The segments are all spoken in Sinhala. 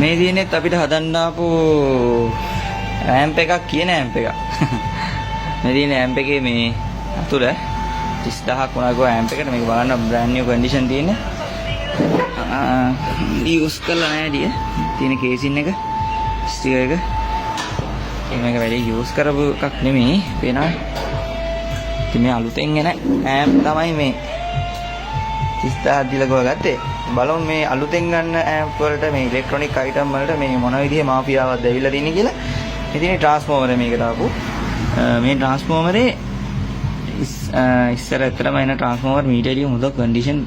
මේ දිනේ අපිට හදන්න ආපු රෑම්ප් එකක් කියන ඇම්ප් එකක්. මේ දිනේ ඇම්ප් එකේ මේ අතුර 30000ක් වුණා ගෝ ඇම්ප් එකට. මේක බලන්න බ්‍රෑන්ඩ් නිව් කන්ඩිෂන් තියෙන්නේ. යූස් කරලා නැහැ ඩිය. තියෙන කේසින් එක ස්ටිකර් එක. මේක වැඩි යූස් කරපු එකක් නෙමෙයි. පේනවා. ඉතින් මේ අලුතෙන් එන ඇම්ප් තමයි මේ 30000ක් දීලා ගෝ ගත්තේ. බලමු මේ අලුතෙන් ගන්න ඇම්ප් වලට මේ ඉලෙක්ට්‍රොනික අයිටම් වලට මේ මොන විදිහේ මාෆියාවක්ද ඇවිල්ලා තියෙන්නේ කියලා. ඉතින් ට්‍රාන්ස්ෆෝමර් මේකට ආපු මේ ට්‍රාන්ස්ෆෝමරේ ඉස්සර ඇත්තටම එන ට්‍රාන්ස්ෆෝමර් මීටරේ හොඳ කන්ඩිෂන්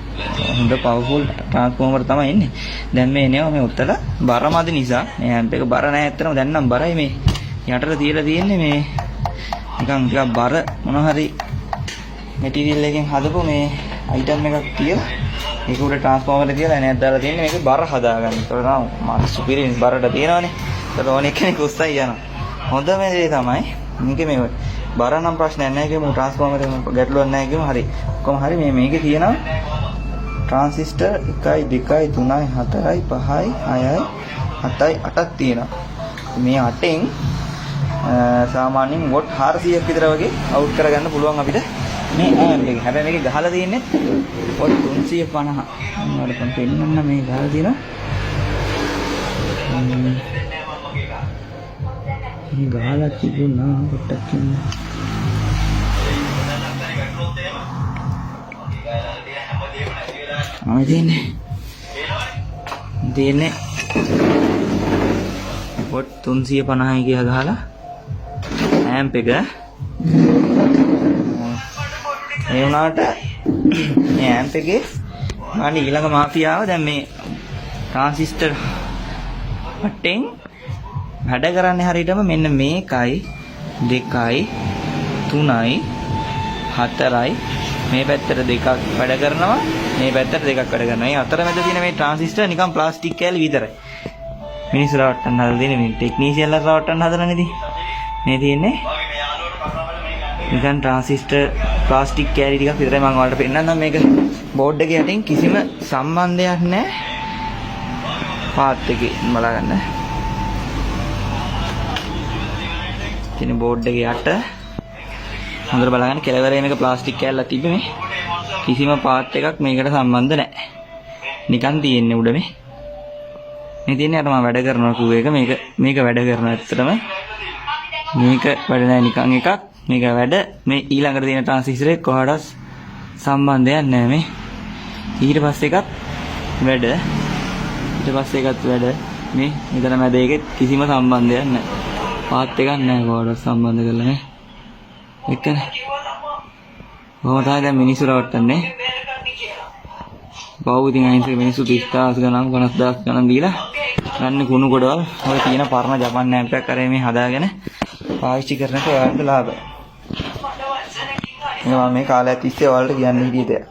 හොඳ පවර්ෆුල් ට්‍රාන්ස්ෆෝමර් තමයි එන්නේ. දැන් මේ එනවා මේ උත්තර බර මදි නිසා මේ ඇම්ප් එක බර නැහැ ඇත්තටම. දැන් නම් බරයි මේ යටට තියලා තියෙන්නේ මේ නිකන් ටිකක් බර මොන හරි මැටීරියල් එකකින් හදපු මේ අයිටම් එකක් තියලා ඒක උඩ ට්‍රාන්ස්ෆෝමර් එක තියලා එනයක් දාලා තියෙන්නේ මේක බර හදාගන්න. ඒතර නම් මාත් සුපිරියස් බරට තියනවනේ. ඒතර ඕන එකෙනෙක් උස්සයි යනවා. හොඳම දේ තමයි මේක මේ බර නම් ප්‍රශ්නයක් නැහැ කියමු. ට්‍රාන්ස්ෆෝමර් එක ගැටලුවක් නැහැ කියමු. හරි. කොහොම හරි මේකේ තියෙනවා ට්‍රාන්සිස්ටර් 1 2 3 4 5 6 7 8ක් තියෙනවා. මේ 8න් සාමාන්‍යයෙන් වොට් 400ක් විතර වගේ අවුට් කරගන්න පුළුවන් අපිට මේ ඇම්ප් එක. හැබැයි මේක ගහලා තියෙන්නේ වොට් 350. මම පෙන්නන්න මේ ගහලා තියෙනවා. මේ ගහලා තිබුණා පොට්ටක් ඉන්න. දෙන්නේ වොට් 350 කියලා ගහලා ඇම්ප් එක ඒ වුණාට මේ ඇම්ප් එකේ අනේ ඊළඟ මාෆියාව දැන් මේ ට්‍රාන්සිස්ටර් 8න් වැඩ කරන්නේ හරියටම මෙන්න මේකයි 2යි 3යි 4යි මේ පැත්තට දෙකක් වැඩ කරනවා මේ පැත්තට දෙකක් වැඩ කරනවා. මේ අතරමැද තියෙන මේ ට්‍රාන්සිස්ටර් නිකන් ප්ලාස්ටික් කෑලි විතරයි. මිනිස්සු රවට්ටන්න හදලා තියෙන්නේ මේ ටෙක්නීෂියන්ලා රවට්ටන්න හදලා නෙදී. මේ තියෙන්නේ නිකන් ට්‍රාන්සිස්ටර් ප්ලාස්ටික් කෑලි ටිකක් විතරයි. මම ඔයාලට පෙන්නන්නම් මේක බෝඩ් එකේ යටින් කිසිම සම්බන්ධයක් නැහැ පාත් එකේ බලගන්න. ඉතින් බෝඩ් එකේ යට හොඳට බලගන්න කෙලවරේ මේක ප්ලාස්ටික් කෑල්ලක් තිබ්බේ මේ. කිසිම පාත් එකක් මේකට සම්බන්ධ නැහැ. නිකන් තියෙන්නේ උඩ මේ. මේ තියෙන්නේ අර මම වැඩ කරනවා කිව්ව එක මේක වැඩ කරනවා ඇත්තටම. මේක වැඩ නැහැ නිකන් එකක්. මේක වැඩ මේ ඊළඟට තියෙන ට්‍රාන්සිස්ටරේ කොහොඩස් සම්බන්ධයක් නැහැ මේ. ඊට පස්සේ එකත් වැඩ. ඊට පස්සේ එකත් වැඩ. මේ මෙතන මැද එකේ කිසිම සම්බන්ධයක් නැහැ. පාත් එකක් නැහැ කොහොඩස් සම්බන්ධ කරලා මේ. එක්කනේ. කොහොමද දැන් මිනිස්සු රවට්ටන්නේ? බෞද්ධින් අහිංසක මිනිස්සු 30000 ගණන් 50000 ගණන් දීලා ගන්න කුණු ගොඩවල් ඔය තියෙන පරණ ජපන් ඇම්ප් එකක් කරේ මේ හදාගෙන පාවිච්චි කරනකොට ඔයාලට ලාභයි. මම මේ කාලය තිස්සේ ඔයාලට කියන්න හිටියේ.